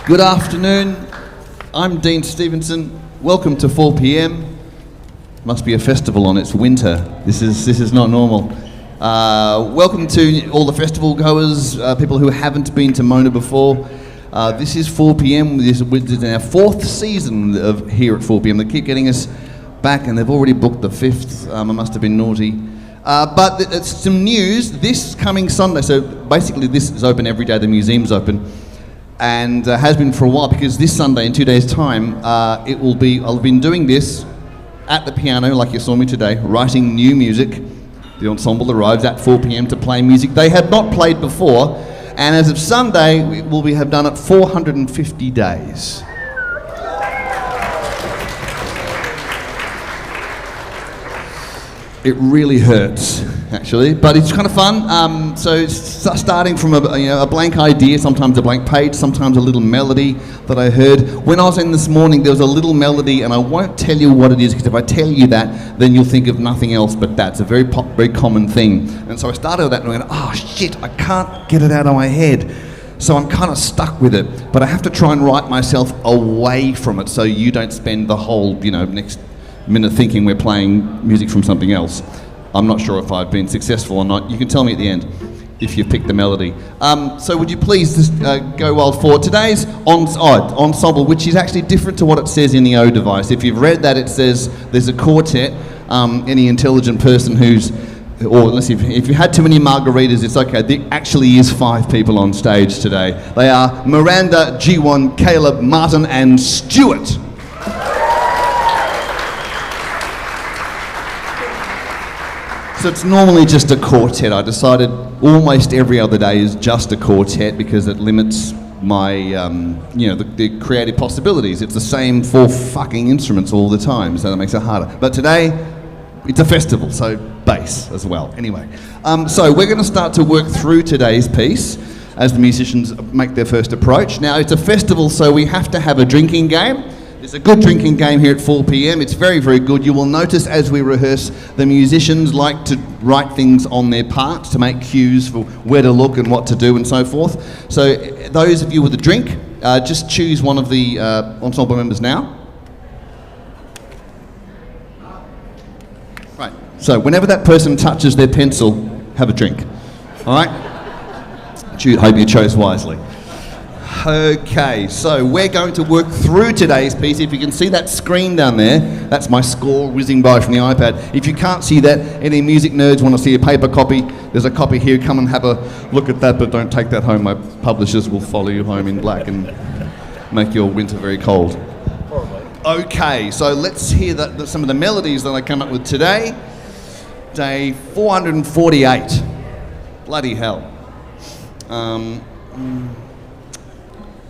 Good afternoon. I'm Dean Stevenson. Welcome to 4 p.m. Must be a festival on. It's winter. This is not normal. Welcome to all the festival goers, people who haven't been to Mona before. This is 4 p.m. This is our fourth season of here at 4 p.m. They keep getting us back, and they've already booked the fifth. I must have been naughty. But it's some news. This coming Sunday. So basically, this is open every day. The museum's open. And has been for a while, because this Sunday, in 2 days' time, I've been doing this at the piano, like you saw me today, writing new music. The ensemble arrives at 4 p.m. to play music they had not played before, and as of Sunday, we have done it 450 days. It really hurts, actually, but it's kind of fun. So it's starting from a blank idea, sometimes a blank page, sometimes a little melody that I heard. When I was in this morning, there was a little melody, and I won't tell you what it is, because if I tell you that, then you'll think of nothing else but that. It's a very common thing. And so I started with that and went, oh shit, I can't get it out of my head. So I'm kind of stuck with it, but I have to try and write myself away from it so you don't spend the whole, next minute thinking we're playing music from something else. I'm not sure if I've been successful or not. You can tell me at the end if you've picked the melody. So would you please just go wild for today's ensemble, which is actually different to what it says in the O device. If you've read that, it says there's a quartet. Any intelligent person unless if you had too many margaritas, it's okay. There actually is 5 people on stage today. They are Miranda, G1, Caleb, Martin, and Stuart. So it's normally just a quartet. I decided almost every other day is just a quartet because it limits my, the creative possibilities. It's the same 4 fucking instruments all the time, so that makes it harder. But today, it's a festival, so bass as well. Anyway, so we're going to start to work through today's piece as the musicians make their first approach. Now, it's a festival, so we have to have a drinking game. It's a good drinking game here at 4 p.m. It's very, very good. You will notice as we rehearse, the musicians like to write things on their parts to make cues for where to look and what to do and so forth. So those of you with a drink, just choose one of the ensemble members now. Right, so whenever that person touches their pencil, have a drink. All right? Hope you chose wisely. Okay, so we're going to work through today's piece. If you can see that screen down there, that's my score whizzing by from the iPad. If you can't see that, any music nerds want to see a paper copy, there's a copy here. Come and have a look at that, but don't take that home. My publishers will follow you home in black and make your winter very cold. Okay, so let's hear some of the melodies that I come up with today. Day 448. Bloody hell.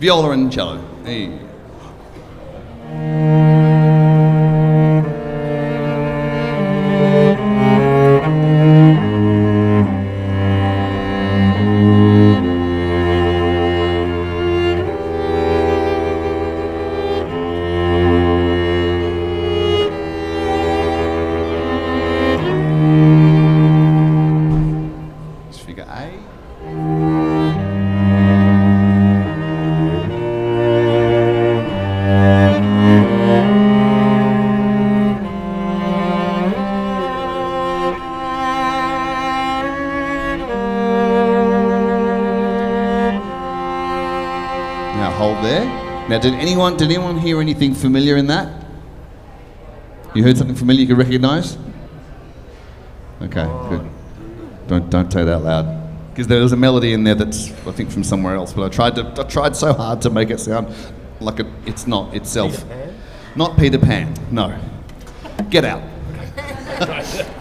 Viola and cello. Hey. Let's figure A. Hold there. Now, did anyone hear anything familiar in that? You heard something familiar you could recognise? Okay, good. Don't say that out loud, because there was a melody in there that's I think from somewhere else. But I tried so hard to make it sound like it's not itself. Peter Pan? Not Peter Pan. No. Get out.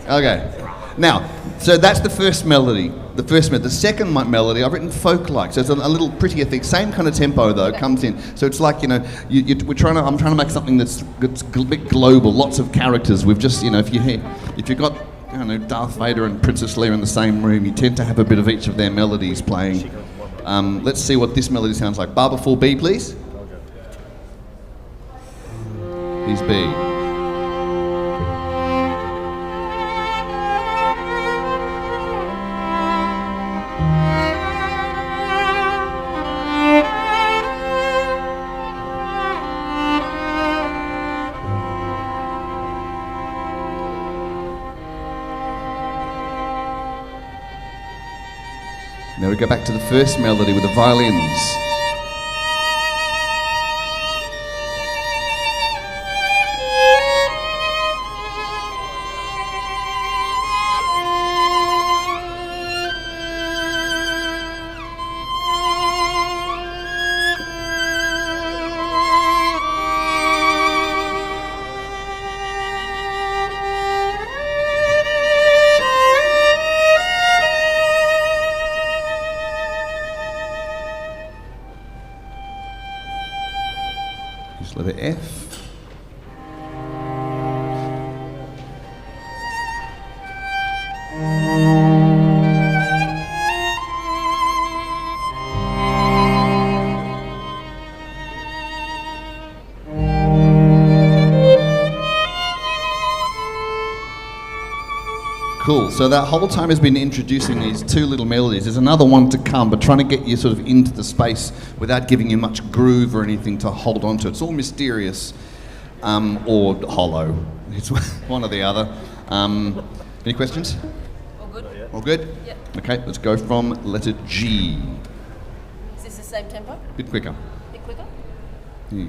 Okay. Now, so that's the first melody. The second melody, I've written folk-like, so it's a little prettier thing. Same kind of tempo though, comes in. So it's like, I'm trying to make something that's a bit global, lots of characters. We've just, if you've got, Darth Vader and Princess Leia in the same room, you tend to have a bit of each of their melodies playing. Let's see what this melody sounds like. Bar before B, please. Here's B. we go back to the first melody with the violins. Letter F. Cool, so that whole time has been introducing these two little melodies. There's another one to come, but trying to get you sort of into the space without giving you much groove or anything to hold on to. It's all mysterious or hollow. It's one or the other. Any questions? All good? All good? Yep. Okay, let's go from letter G. Is this the same tempo? Bit quicker. Bit quicker? Yeah.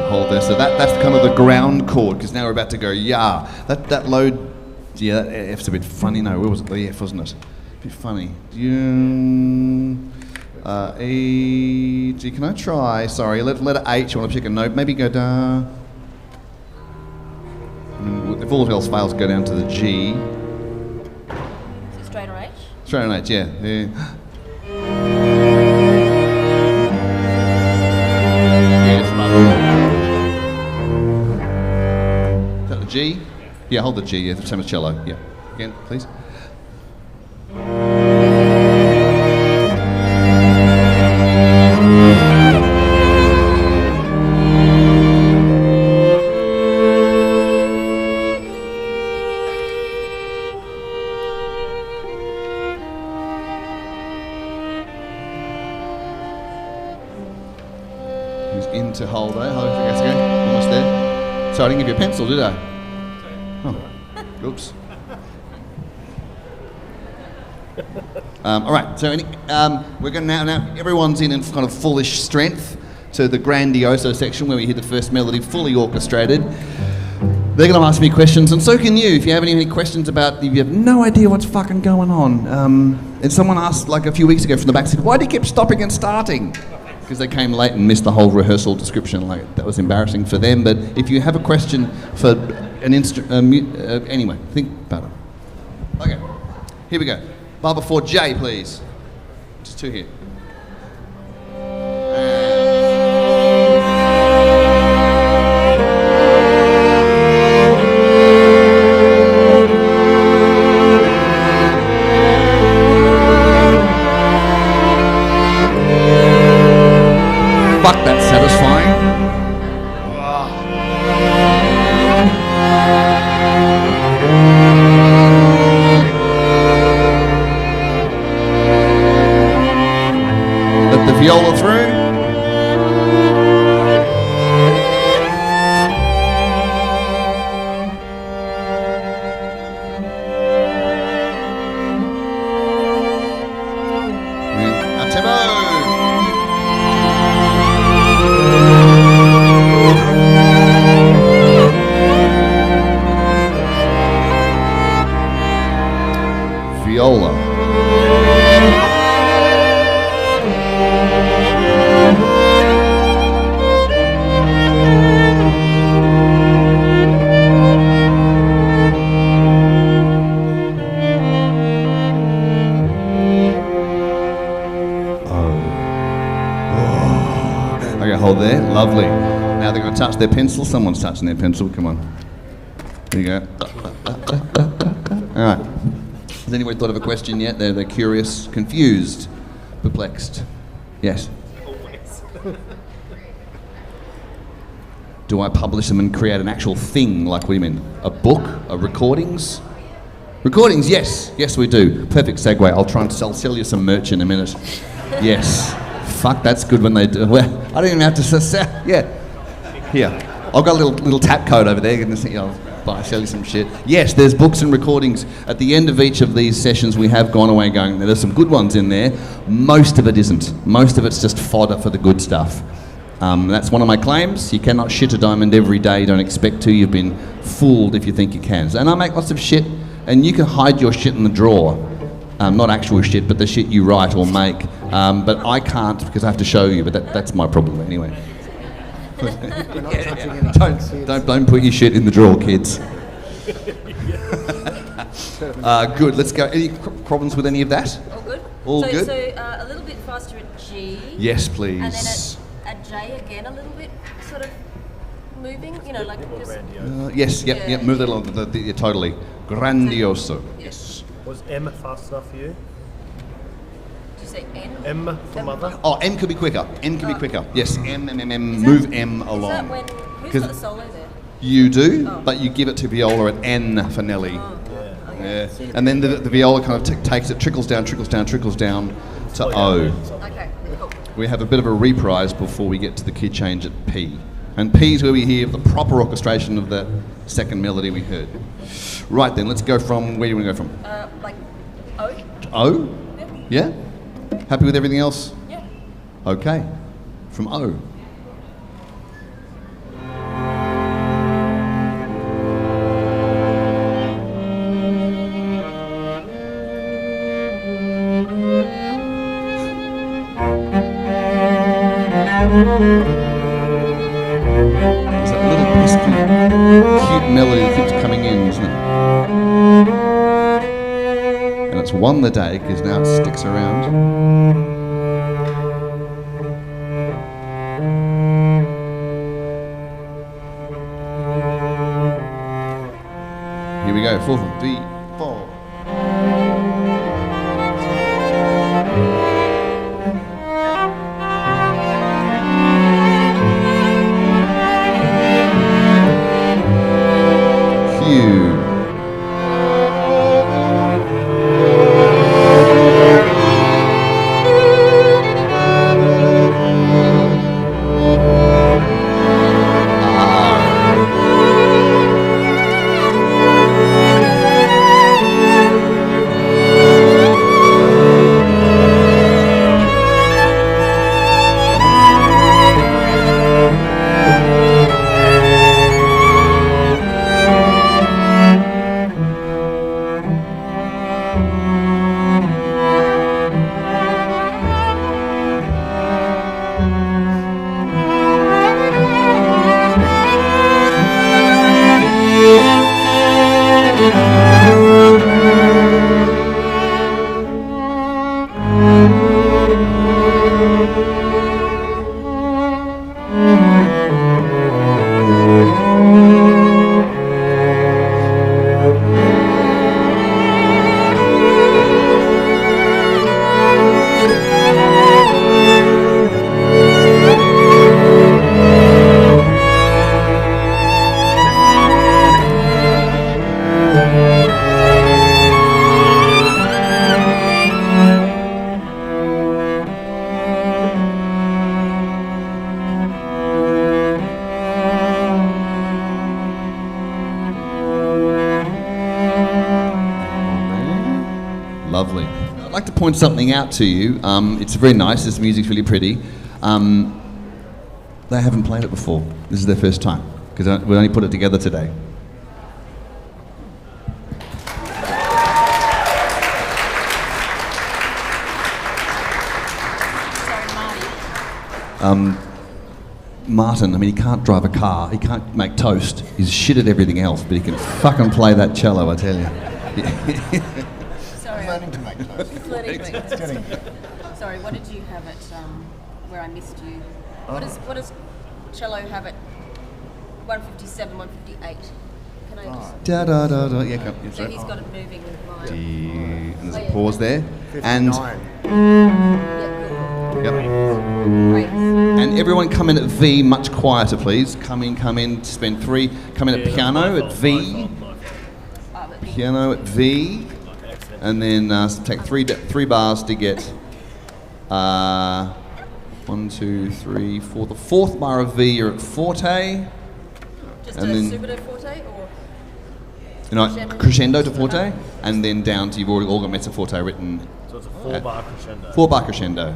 Hold there. So that's kind of the ground chord, because now we're about to go yeah. That low, yeah, that F's a bit funny. No, where was it? The F, wasn't it? A bit funny. E, G. Can I try? Sorry, letter H. I want to pick a note. Maybe go da. If all else fails, go down to the G. Is it straight or H? Straight on H, yeah. Yes, is that the G? Yeah, hold the G, yeah, same as cello. Yeah. Again, please. Who's into hold there? Almost there. So I didn't give you a pencil, did I? Oh, oops. All right, so we're going to now everyone's in kind of fullish strength to the grandioso section where we hear the first melody fully orchestrated. They're going to ask me questions, and so can you if you have any questions about, if you have no idea what's fucking going on. And someone asked like a few weeks ago from the back, said, why do you keep stopping and starting? Because they came late and missed the whole rehearsal description. Like, that was embarrassing for them. But if you have a question for an anyway, think about it. Okay, here we go. Bar before J, please. Just two here. Fuck, that's satisfying. Let the viola through. Up tempo. Viola. Okay, hold there. Lovely. Now they're going to touch their pencil. Someone's touching their pencil. Come on. There you go. right. Has anyone thought of a question yet? They're curious, confused, perplexed. Yes? Always. Do I publish them and create an actual thing? Like, what do you mean? A book? Recordings? Recordings, yes. Yes, we do. Perfect segue. I'll try and sell you some merch in a minute. Yes. Fuck, that's good when they do. Well, I don't even have to sell. Yeah. Here. I've got a little tap code over there. I'll sell you some shit. Yes, there's books and recordings. At the end of each of these sessions, we have gone away going, there's some good ones in there. Most of it isn't. Most of it's just fodder for the good stuff. That's one of my claims. You cannot shit a diamond every day. Don't expect to. You've been fooled if you think you can. And I make lots of shit, and you can hide your shit in the drawer. Not actual shit, but the shit you write or make. But I can't because I have to show you, but that's my problem anyway. Don't put your shit in the drawer, kids. Good, let's go. Any problems with any of that? All good? All good? So a little bit faster at G. Yes, please. And then at J again, a little bit sort of moving, like just... Yes, yep, move that along, totally. Grandioso, yes. Was M fast enough for you? Did you say N? M for mother? Oh, M could be quicker. M could be quicker. Yes, M, move M along. Is that when... Who's got the solo there? You do, but you give it to viola at N for Nelly. Oh, yeah. And then the viola kind of takes it, trickles down to O. Okay, cool. We have a bit of a reprise before we get to the key change at P. And P is where we hear the proper orchestration of the second melody we heard. Right then, let's go from, where do you want to go from? Like O? O? Yeah. Yeah? Happy with everything else? Yeah. Okay. From O. There's that little pesky, cute melody that keeps coming in, isn't it? And it's won the day because now it sticks around. Here we go, 4 from B, 4. Lovely. I'd like to point something out to you. It's very nice. This music's really pretty. They haven't played it before. This is their first time because we only put it together today. Martin, I mean, he can't drive a car, he can't make toast, he's shit at everything else, but he can fucking play that cello, I tell you. Sorry. Learning to make toast. Learning to make toast. Getting Sorry, what did you have at where I missed you? What does cello have at 157, 158? can I just... Da da da da. Yeah, come. So he's got it moving with mine. And there's a pause there. 59. Yep. Great. And everyone come in at V much quieter, please. Come in, spend 3. Come in at piano at V. Piano at V. And then take three bars to get 1, 2, 3, 4. The fourth bar of V, you're at forte. Just And a then- subito forte or... Crescendo to forte, and then down to, you've already all got mezzo forte written. So it's a 4-bar crescendo. 4-bar crescendo,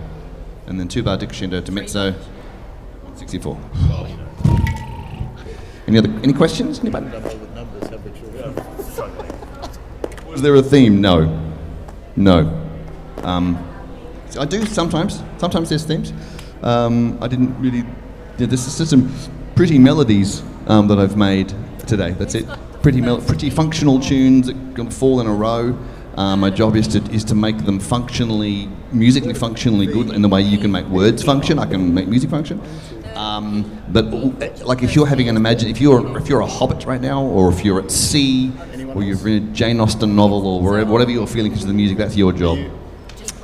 and then 2-bar decrescendo to mezzo. 164. Any questions? Anybody? Was there a theme? No. I do sometimes. Sometimes there's themes. I didn't really. This is just some pretty melodies that I've made today. That's it. Pretty functional tunes that can fall in a row. My job is to make them musically functionally good in the way you can make words function. I can make music function. But like if you're having an if you're a hobbit right now, or if you're at sea, or you're in a Jane Austen novel, or whatever you're feeling because of the music, that's your job,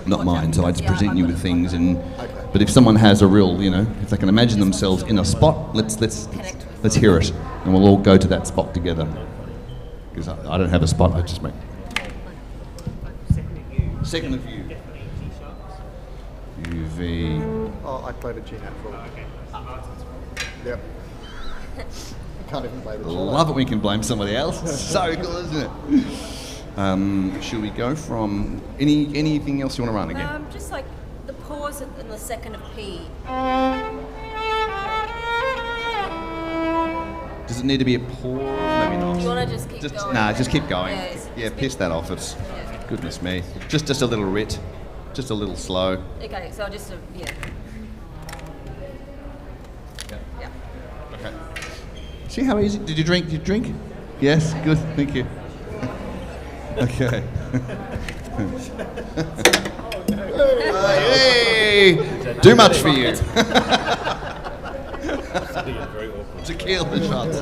not mine. So I just present you with things. But if someone has a real, if they can imagine themselves in a spot, let's hear it, and we'll all go to that spot together. Because I don't have a spot, I just make. Second of you. UV. Oh, I played a G nat for. Yep. I can't even play the cello. Love it when you can blame somebody else. It's so cool, isn't it? Should we go from anything else you want to run again? Just like the pause in the second of P. Does it need to be a pause? Maybe not. Do you want to just keep going? Nah, just keep going. Yeah, Piss that off. It's goodness me. Just a little rit, just a little slow. Okay, so I'll just, Yeah. Okay. See how easy? Did you drink? Yes. Good. Thank you. Okay. Hey! Too much for you. Tequila the shots.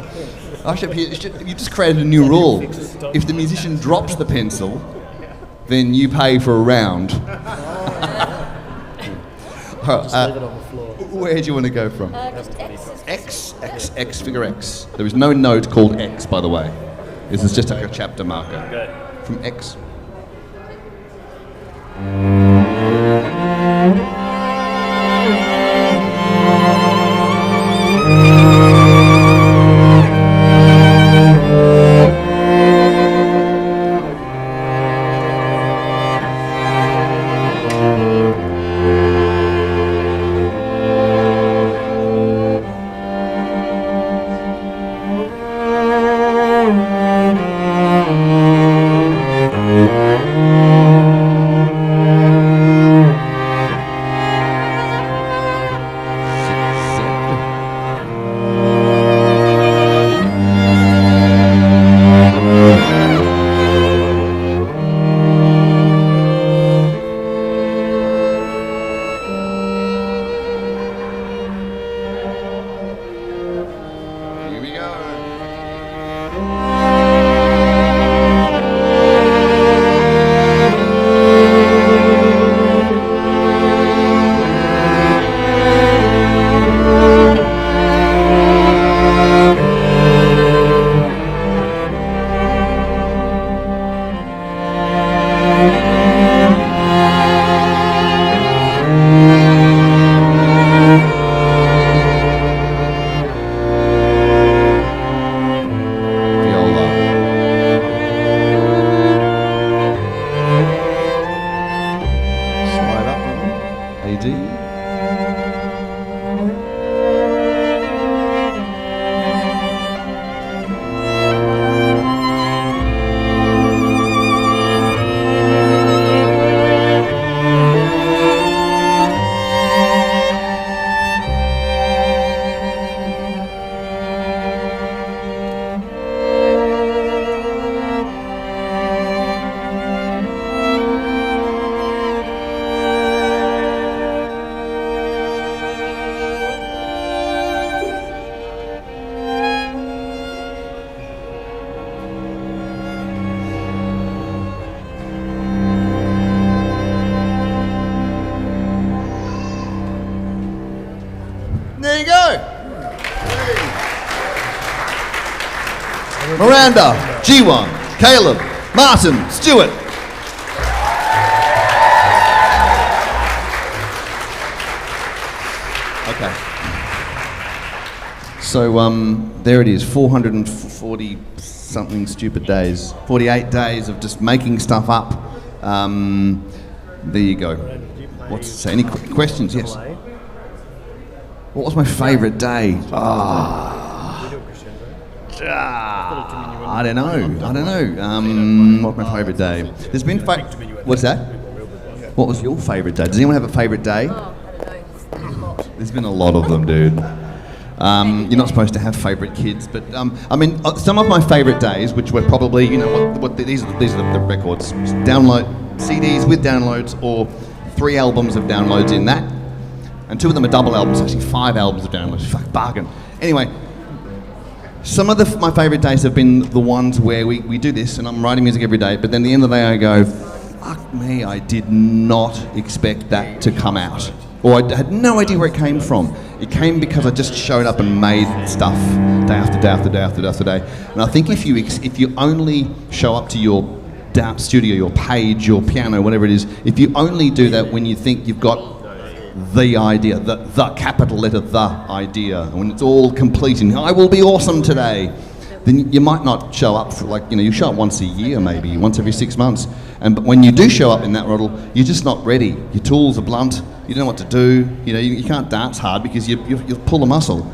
You just created a new rule. If the musician drops the pencil, then you pay for a round. Just leave it on the floor. Where do you want to go from? just X. X, figure X. There is no note called X, by the way. This is just like a chapter marker. Okay. From X. Miranda, G1, Caleb, Martin, Stuart. Okay. So there it is, 440 something stupid days, 48 days of just making stuff up. There you go. What's to say? Any questions? Yes. What was my favourite day? I don't know. What's my favourite day? There's been what's that? What was your favourite day? Does anyone have a favourite day? Oh, I don't know. There's been a lot of them, dude. You're not supposed to have favourite kids, but I mean, some of my favourite days, which were probably, you know, these are the records: download CDs with downloads, or 3 albums of downloads in that, and 2 of them are double albums. Actually, 5 albums of downloads. Fuck, bargain. Anyway. Some of my favourite days have been the ones where we do this, and I'm writing music every day, but then at the end of the day I go, fuck me, I did not expect that to come out. Or I had no idea where it came from. It came because I just showed up and made stuff day after day after day after day after day. And I think if you only show up to your studio, your page, your piano, whatever it is, if you only do that when you think you've got the idea, the capital letter, the idea, and when it's all complete and I will be awesome today, then you might not show up for, like, you know, you show up once a year, maybe once every 6 months, but when you do show up in that model, you're just not ready. Your tools are blunt, you don't know what to do, you know, you can't dance hard because you pull a muscle.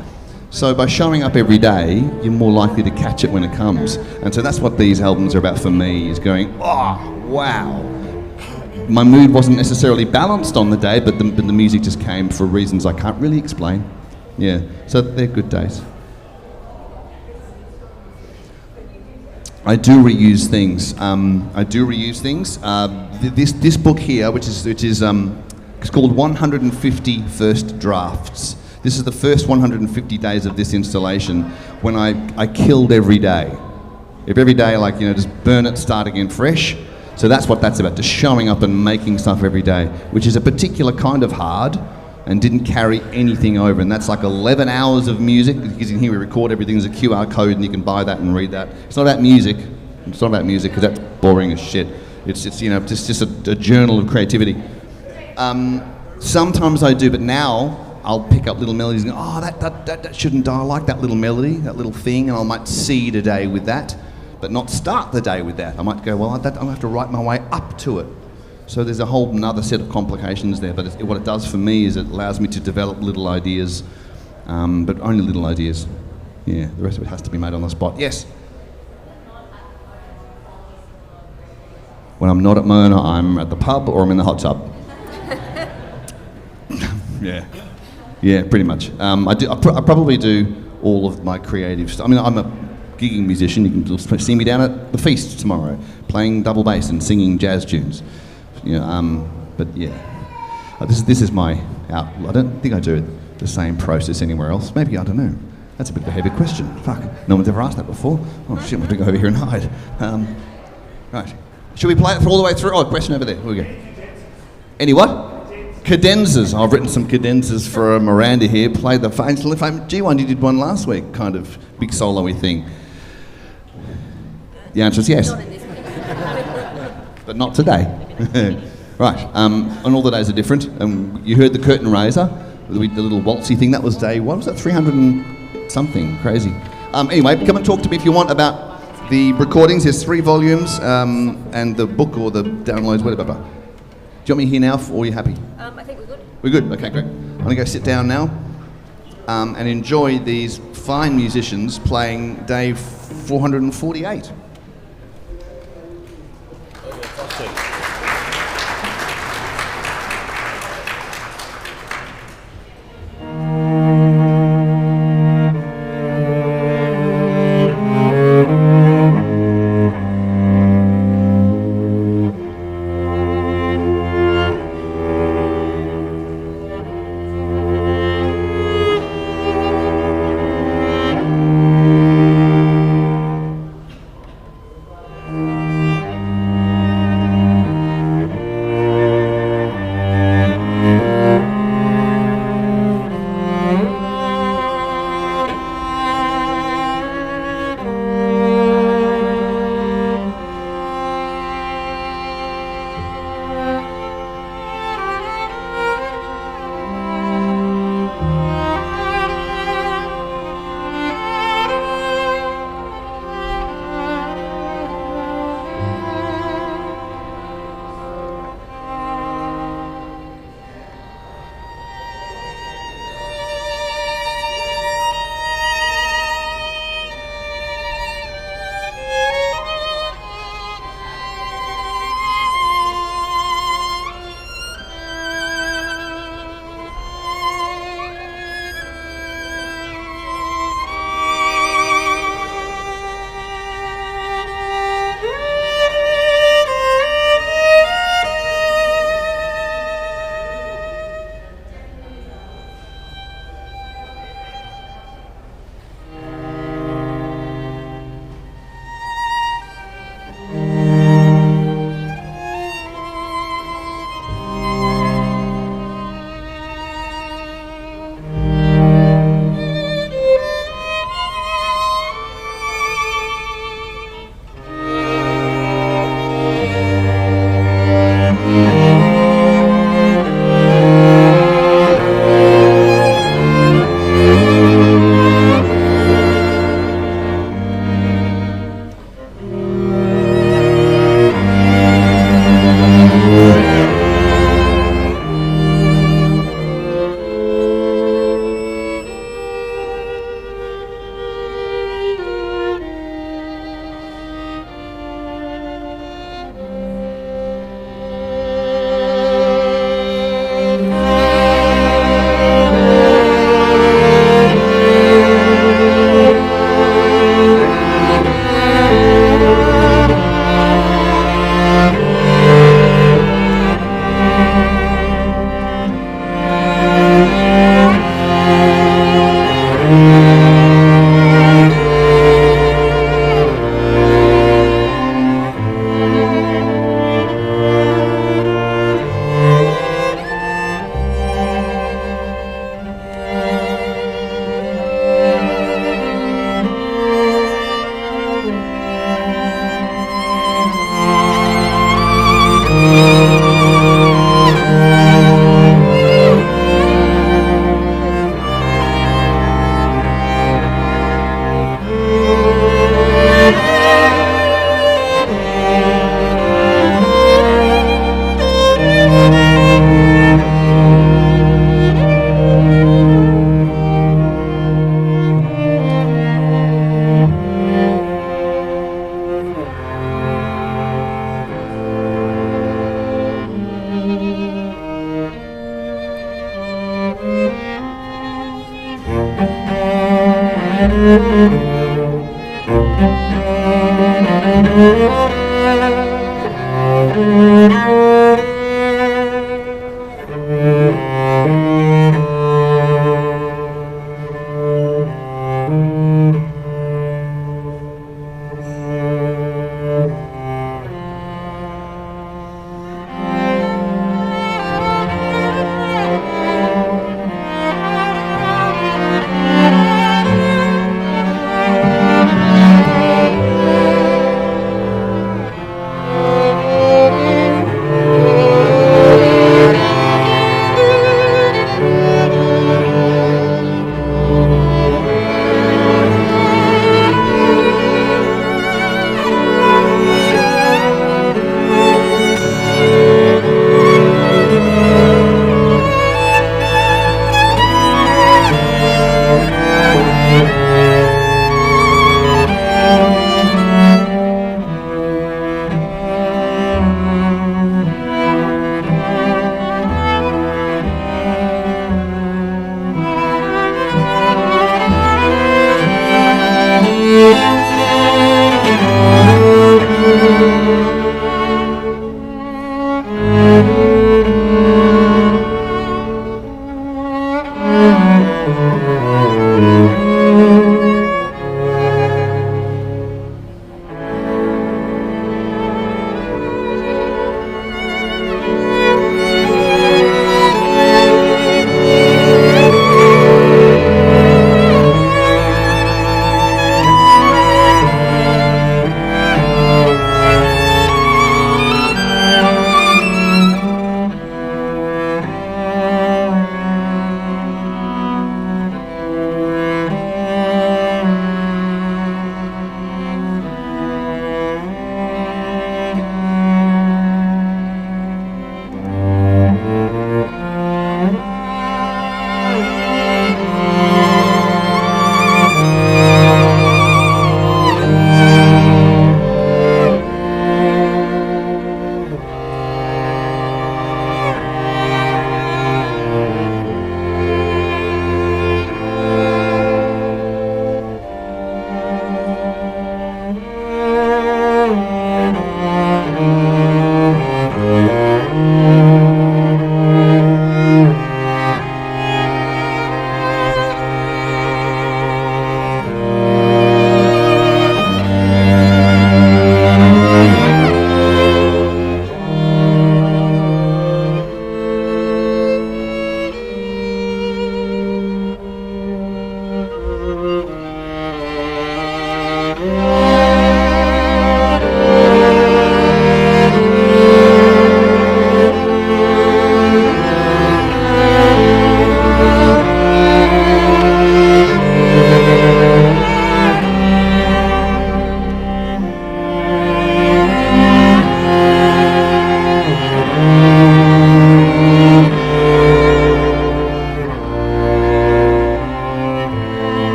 So by showing up every day, you're more likely to catch it when it comes. And so that's what these albums are about for me, is going, oh, wow. My mood wasn't necessarily balanced on the day, but the music just came for reasons I can't really explain. Yeah, so they're good days. I do reuse things. This book here, which is it's called 150 First Drafts. This is the first 150 days of this installation when I killed every day. If every day, like, you know, just burn it, start again fresh. So that's what that's about, just showing up and making stuff every day, which is a particular kind of hard and didn't carry anything over. And that's like 11 hours of music, because in here we record everything. There's a QR code and you can buy that and read that. It's not about music. It's not about music because that's boring as shit. It's you know, just a journal of creativity. Sometimes I do, but now I'll pick up little melodies and go, oh, that shouldn't die. I like that little melody, that little thing, and I might seed a day with that, but not start the day with that. I might go, well, I'm going to have to write my way up to it. So there's a whole another set of complications there, but what it does for me is it allows me to develop little ideas, but only little ideas. Yeah, the rest of it has to be made on the spot. Yes? When I'm not at Mona, I'm at the pub or I'm in the hot tub. Yeah, pretty much. I probably do all of my creative stuff. I mean, I'm a gigging musician. You can see me down at the Feast tomorrow, playing double bass and singing jazz tunes. You know, but yeah, this is my out. I don't think I do the same process anywhere else. Maybe, I don't know. That's a bit of a heavy question. Fuck, no one's ever asked that before. Oh shit, I'm going to go over here and hide. Right, should we play it all the way through? Oh, question over there. Here we go. Any what? Cadenzas. I've written some cadenzas for Miranda here. Played the famous G1. You did one last week, kind of big solo-y thing. The answer is yes. Not in this week. But not today. Right, and all the days are different. You heard the curtain raiser, the little waltzy thing. That was day, what was that, 300 and something, crazy. Anyway, come and talk to me if you want about the recordings. There's 3 volumes, and the book or the downloads, whatever. Do you want me here now, or are you happy? I think we're good. We're good, okay, great. I'm going to go sit down now and enjoy these fine musicians playing day 448.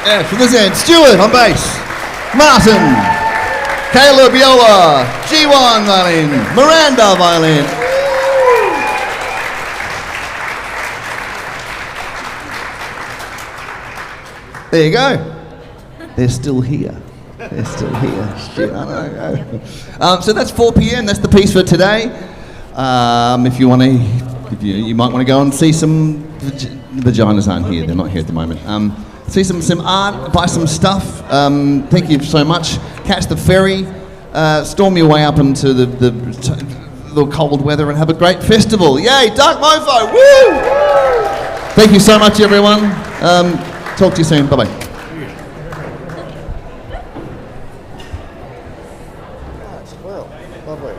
Yeah, from this end, Stuart on bass, Martin, Caleb viola, G1 violin, Miranda violin. There you go. They're still here. They're still here. Shit, I know. So that's 4 p.m. That's the piece for today. If you want to, you might want to go and see some Vaginas aren't here. They're not here at the moment. See some art, buy some stuff. Thank you so much. Catch the ferry, storm your way up into the cold weather and have a great festival. Yay, Dark Mofo, woo! Thank you so much, everyone. Talk to you soon. Bye-bye. Well, lovely.